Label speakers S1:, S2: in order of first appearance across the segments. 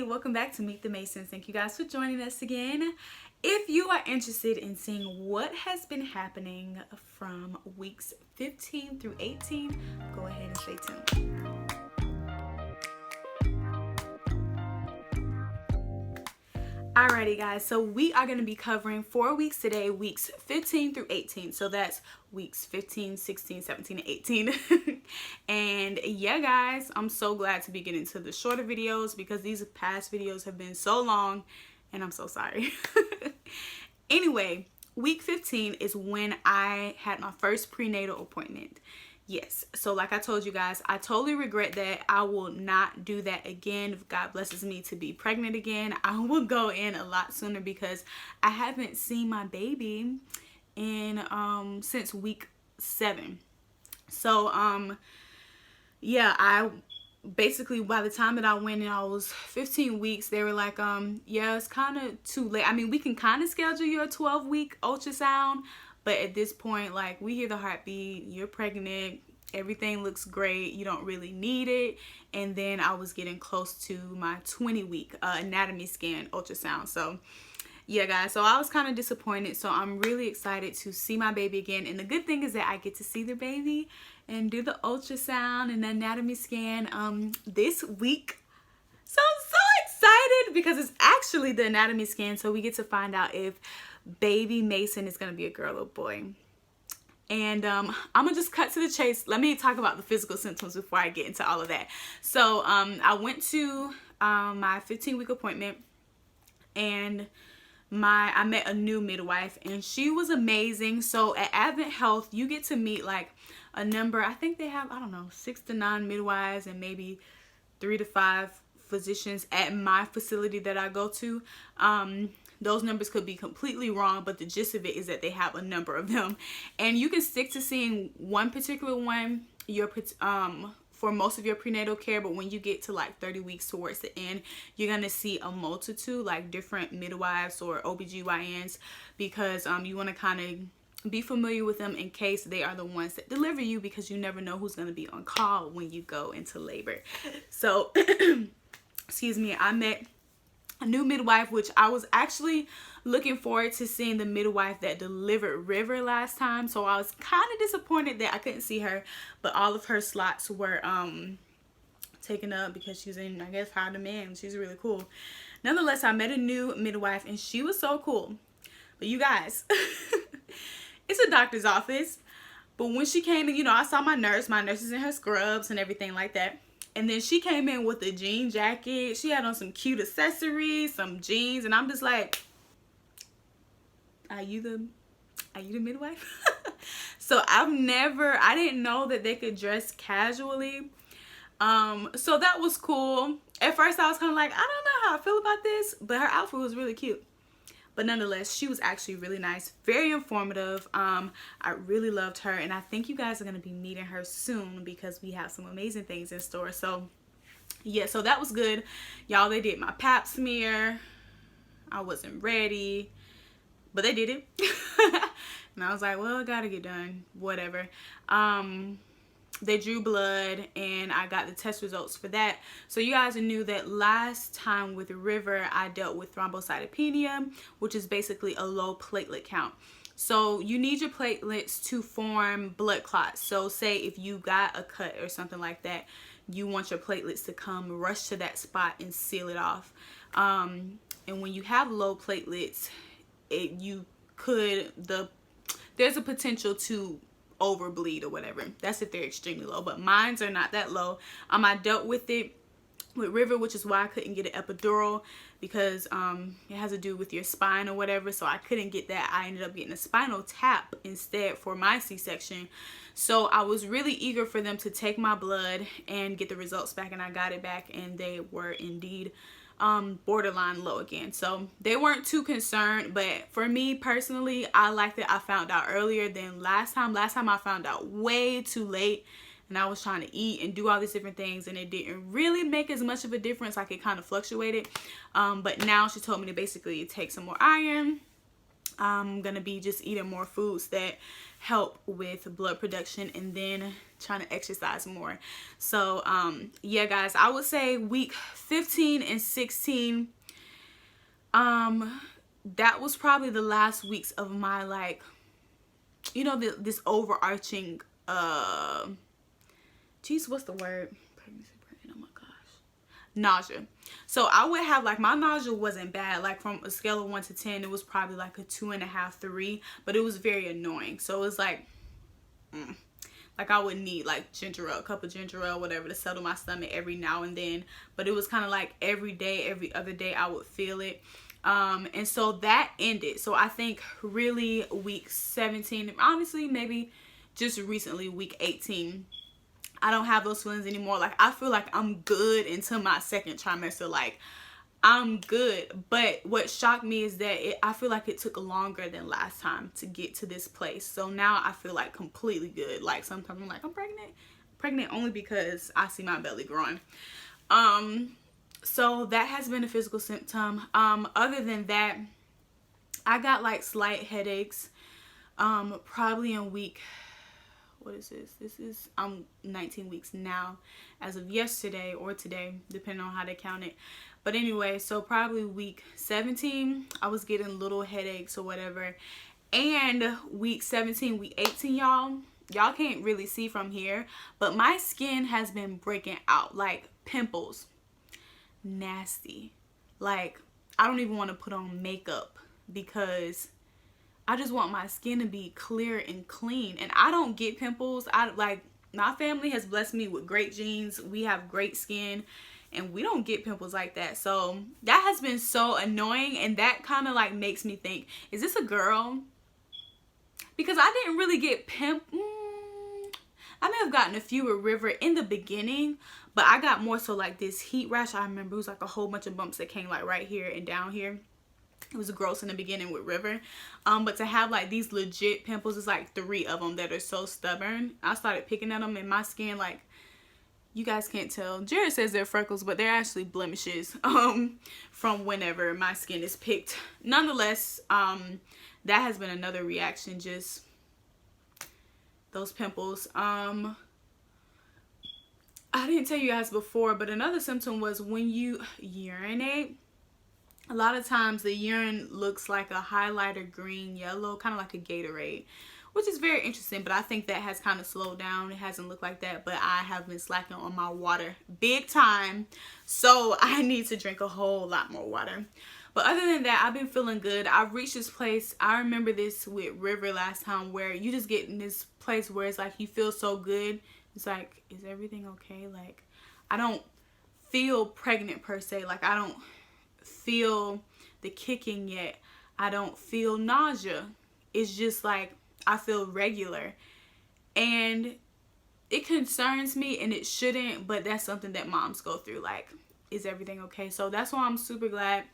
S1: welcome back to Meet the Masons. Thank you guys for joining us again. If you are interested in seeing what has been happening from weeks 15 through 18, go ahead and stay tuned. Alrighty guys, so we are going to be covering 4 weeks today, weeks 15 through 18. So that's weeks 15, 16, 17, and 18. And yeah guys, I'm so glad to be getting to the shorter videos because these past videos have been so long and I'm so sorry. Anyway, week 15 is when I had my first prenatal appointment. Yes, so like I told you guys, I totally regret that. I will not do that again. If God blesses me to be pregnant again, I will go in a lot sooner because I haven't seen my baby in since week 7. So yeah, I basically, by the time that I went and I was 15 weeks, they were like, yeah, it's kind of too late. I mean, we can kind of schedule your 12-week ultrasound, but at this point, like, we hear the heartbeat, you're pregnant, everything looks great, you don't really need it. And then I was getting close to my 20-week anatomy scan ultrasound. So yeah guys, so I was kind of disappointed. So I'm really excited to see my baby again. And the good thing is that I get to see the baby and do the ultrasound and the anatomy scan this week. So I'm so excited because it's actually the anatomy scan. So we get to find out if baby Mason is going to be a girl or boy. And I'm gonna just cut to the chase. Let me talk about the physical symptoms before I get into all of that. So I went to my 15-week appointment, and I met a new midwife, and she was amazing. So at Advent Health, you get to meet like a number, I think they have, I don't know, 6 to 9 midwives and maybe 3 to 5 physicians at my facility that I go to. Those numbers could be completely wrong, but the gist of it is that they have a number of them, and you can stick to seeing one particular one for most of your prenatal care. But when you get to like 30 weeks towards the end, you're gonna see a multitude, like different midwives or OBGYNs, because you want to kind of be familiar with them in case they are the ones that deliver you, because you never know who's going to be on call when you go into labor. So excuse me, I met a new midwife, which I was actually looking forward to seeing the midwife that delivered River last time. So I was kind of disappointed that I couldn't see her, but all of her slots were taken up because she's in, I guess, high demand. She's really cool. Nonetheless, I met a new midwife and she was so cool. But you guys, it's a doctor's office. But when she came in, you know, I saw my nurse is in her scrubs and everything like that. And then she came in with a jean jacket. She had on some cute accessories, some jeans. And I'm just like, are you the midwife? So I didn't know that they could dress casually. So that was cool. At first I was kind of like, I don't know how I feel about this. But her outfit was really cute. But nonetheless, she was actually really nice, very informative. I really loved her, and I think you guys are going to be meeting her soon because we have some amazing things in store. So yeah, so that was good. Y'all, they did my pap smear. I wasn't ready, but they did it. And I was like, well, it got to get done, whatever. They drew blood and I got the test results for that. So you guys knew that last time with River, I dealt with thrombocytopenia, which is basically a low platelet count. So you need your platelets to form blood clots. So say if you got a cut or something like that, you want your platelets to come rush to that spot and seal it off. And when you have low platelets, there's a potential to overbleed or whatever. That's if they're extremely low, but mines are not that low. I dealt with it with River, which is why I couldn't get an epidural, because it has to do with your spine or whatever. So I couldn't get that. I ended up getting a spinal tap instead for my C-section. So I was really eager for them to take my blood and get the results back, and I got it back, and they were indeed borderline low again. So they weren't too concerned, but for me personally, I like that I found out earlier than last time. Last time I found out way too late, and I was trying to eat and do all these different things, and it didn't really make as much of a difference. Like, it kind of fluctuated. But now she told me to basically take some more iron I'm gonna be just eating more foods that help with blood production, and then trying to exercise more. So yeah guys, I would say week 15 and 16, that was probably the last weeks of my, like, you know, this overarching geez, what's the word? Pregnancy, pregnant, oh my gosh. Nausea. So I would have, like, my nausea wasn't bad. Like, from a scale of 1 to 10, it was probably like a 2.5, 3, but it was very annoying. So it was like, like I would need like ginger ale, a cup of ginger ale, whatever, to settle my stomach every now and then. But it was kind of like every day, every other day I would feel it. And so that ended. So I think really week 17, honestly, maybe just recently week 18, I don't have those feelings anymore. Like, I feel like I'm good into my second trimester. Like, I'm good. But what shocked me is that I feel like it took longer than last time to get to this place. So now I feel like completely good. Like, sometimes I'm like, I'm pregnant only because I see my belly growing. So that has been a physical symptom. Other than that, I got like slight headaches, probably in week, what is this? I'm 19 weeks now as of yesterday or today, depending on how they count it. But anyway, so probably week 17, I was getting little headaches or whatever. And week 17, week 18, y'all can't really see from here, but my skin has been breaking out, like pimples. Nasty. Like, I don't even want to put on makeup because I just want my skin to be clear and clean. And I don't get pimples. My family has blessed me with great genes. We have great skin and we don't get pimples like that. So that has been so annoying, and that kind of like makes me think, is this a girl? Because I didn't really get I may have gotten a few with River in the beginning, but I got more so like this heat rash. I remember it was like a whole bunch of bumps that came like right here and down here. It was gross in the beginning with River. But to have like these legit pimples, it's like 3 of them that are so stubborn. I started picking at them, and my skin, like, you guys can't tell. Jared says they're freckles, but they're actually blemishes from whenever my skin is picked. Nonetheless, that has been another reaction, just those pimples. I didn't tell you guys before, but another symptom was when you urinate, a lot of times the urine looks like a highlighter green yellow, kind of like a Gatorade, which is very interesting. But I think that has kind of slowed down. It hasn't looked like that, but I have been slacking on my water big time, so I need to drink a whole lot more water. But other than that, I've been feeling good. I've reached this place. I remember this with River last time, where you just get in this place where it's like you feel so good. It's like, is everything okay? Like, I don't feel pregnant per se. Like, I don't feel the kicking yet. I don't feel nausea. It's just like I feel regular. And it concerns me, and it shouldn't, but that's something that moms go through. Like, is everything okay? So that's why I'm super glad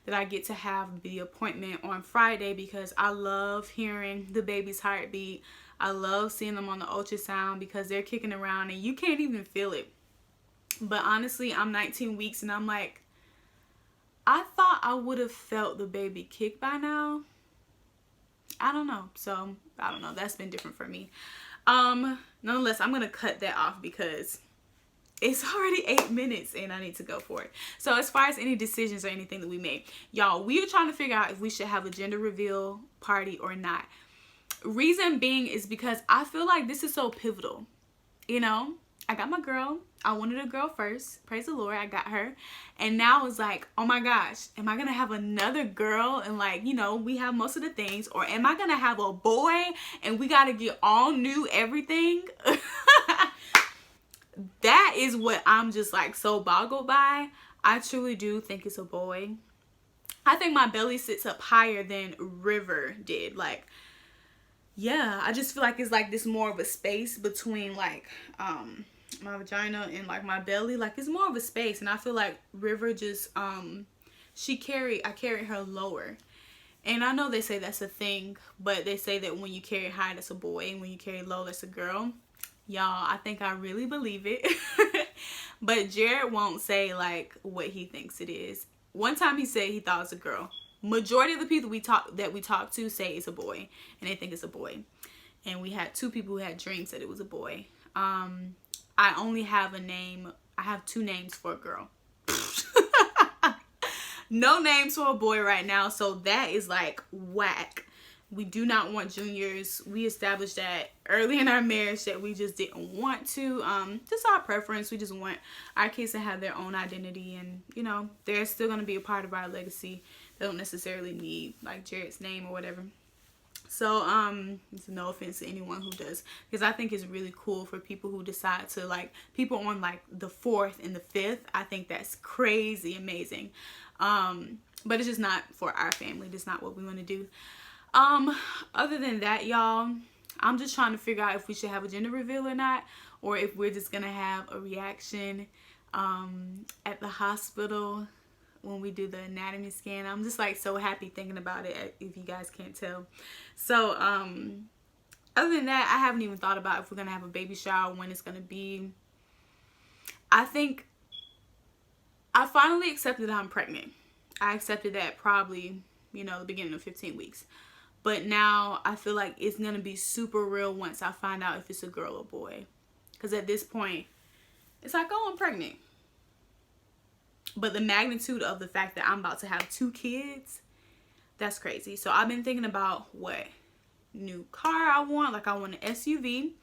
S1: that I get to have the appointment on Friday, because I love hearing the baby's heartbeat. I love seeing them on the ultrasound because they're kicking around and you can't even feel it. But honestly, I'm 19 weeks and I'm like, I thought I would have felt the baby kick by now. I don't know. So, I don't know. That's been different for me. Nonetheless, I'm going to cut that off because it's already 8 minutes and I need to go for it. So, as far as any decisions or anything that we made, y'all, we are trying to figure out if we should have a gender reveal party or not. Reason being is because I feel like this is so pivotal. You know, I got my girl. I wanted a girl first. Praise the Lord, I got her. And now it's like, oh my gosh, am I going to have another girl? And like, you know, we have most of the things. Or am I going to have a boy and we got to get all new everything? That is what I'm just like so boggled by. I truly do think it's a boy. I think my belly sits up higher than River did. Like, yeah, I just feel like it's like this more of a space between like my vagina and like my belly. Like, it's more of a space, and I feel like River just I carry her lower. And I know they say that's a thing, but they say that when you carry high, that's a boy, and when you carry low, that's a girl. Y'all, I think I really believe it. But Jared won't say like what he thinks it is. One time he said he thought it was a girl. majority of the people we talk to say it's a boy, and they think it's a boy. And we had 2 people who had dreams that it was a boy. I only have a name. I have 2 names for a girl. No names for a boy right now, so that is like whack. We do not want juniors. We established that early in our marriage that we just didn't want to. Just our preference. We just want our kids to have their own identity, and you know, they're still going to be a part of our legacy. They don't necessarily need like Jared's name or whatever. So no offense to anyone who does, because I think it's really cool for people who decide to, like, people on like the 4th and the 5th. I think that's crazy amazing. But it's just not for our family. That's not what we want to do. Other than that, y'all, I'm just trying to figure out if we should have a gender reveal or not, or if we're just gonna have a reaction at the hospital when we do the anatomy scan. I'm just like so happy thinking about it, if you guys can't tell. So other than that, I haven't even thought about if we're gonna have a baby shower, when it's gonna be. I think I finally accepted that I'm pregnant. I accepted that probably, you know, the beginning of 15 weeks. But now I feel like it's going to be super real once I find out if it's a girl or boy. Because at this point, it's like, oh, I'm pregnant. But the magnitude of the fact that I'm about to have 2 kids, that's crazy. So I've been thinking about what new car I want. Like, I want an SUV.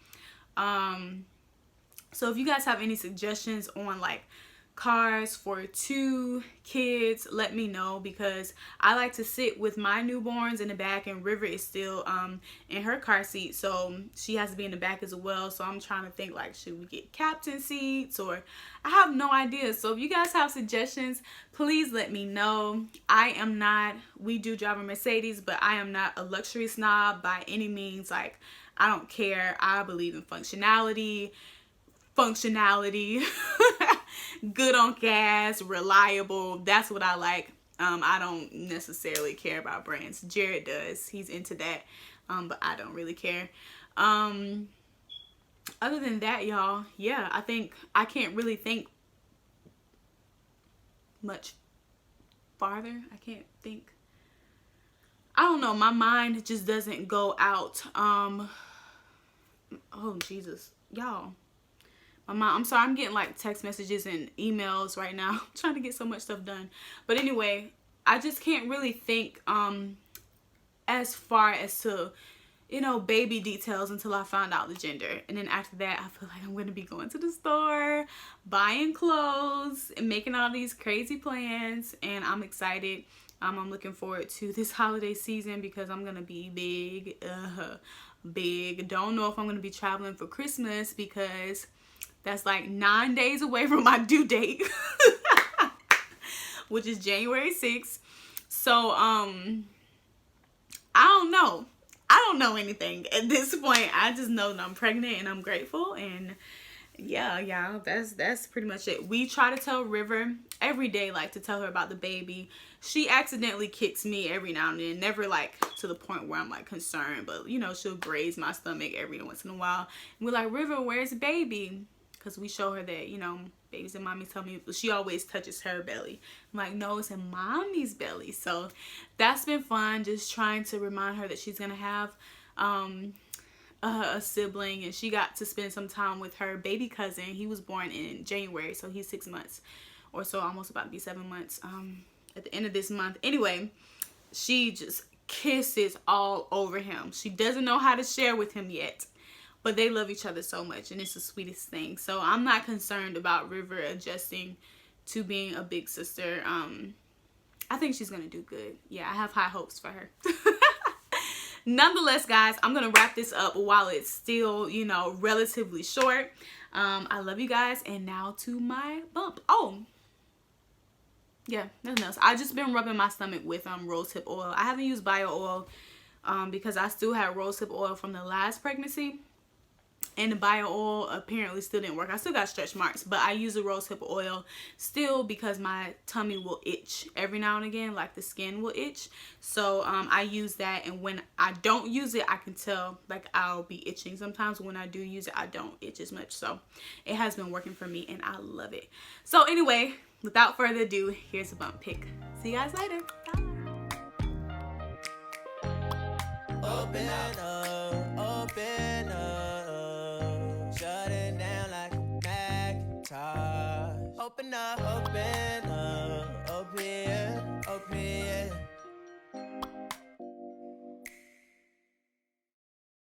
S1: So if you guys have any suggestions on like cars for 2 kids, let me know, because I like to sit with my newborns in the back, and River is still in her car seat, so she has to be in the back as well. So I'm trying to think, like, should we get captain seats, or I have no idea. So if you guys have suggestions, please let me know. We do drive a Mercedes, but I am not a luxury snob by any means. Like, I don't care. I believe in functionality, good on gas, reliable. That's what I like. I don't necessarily care about brands. Jared does. He's into that. But I don't really care. Other than that, y'all, yeah, I think I can't really think much farther. I can't think. I don't know. My mind just doesn't go out. Oh, Jesus. Y'all. I'm sorry, I'm getting like text messages and emails right now. I'm trying to get so much stuff done. But anyway, I just can't really think as far as to, you know, baby details until I find out the gender. And then after that, I feel like I'm going to be going to the store, buying clothes, and making all these crazy plans. And I'm excited. I'm looking forward to this holiday season because I'm going to be big. Don't know if I'm going to be traveling for Christmas because that's like 9 days away from my due date, which is January 6th. So, I don't know. I don't know anything at this point. I just know that I'm pregnant and I'm grateful. And yeah, that's pretty much it. We try to tell River every day, like, to tell her about the baby. She accidentally kicks me every now and then, never like to the point where I'm like concerned, but you know, she'll graze my stomach every once in a while. And we're like, River, where's the baby? Because we show her that, you know, babies and mommy's tummy. She always touches her belly. I'm like, no, it's in mommy's belly. So that's been fun, just trying to remind her that she's going to have a sibling. And she got to spend some time with her baby cousin. He was born in January, so he's 6 months or so, almost about to be 7 months at the end of this month. Anyway, she just kisses all over him. She doesn't know how to share with him yet. But they love each other so much, and it's the sweetest thing. So I'm not concerned about River adjusting to being a big sister. I think she's going to do good. Yeah, I have high hopes for her. Nonetheless, guys, I'm going to wrap this up while it's still, you know, relatively short. I love you guys. And now to my bump. Oh, yeah, nothing else. I've just been rubbing my stomach with rosehip oil. I haven't used bio oil because I still had rosehip oil from the last pregnancy. And the bio oil apparently still didn't work. I still got stretch marks, but I use the rosehip oil still because my tummy will itch every now and again, like the skin will itch. So I use that, and when I don't use it, I can tell, like, I'll be itching sometimes. When I do use it, I don't itch as much. So it has been working for me, and I love it. So anyway, without further ado, here's a bump pic. See you guys later. Bye.
S2: Open up, shut it down like a Macintosh. Open up,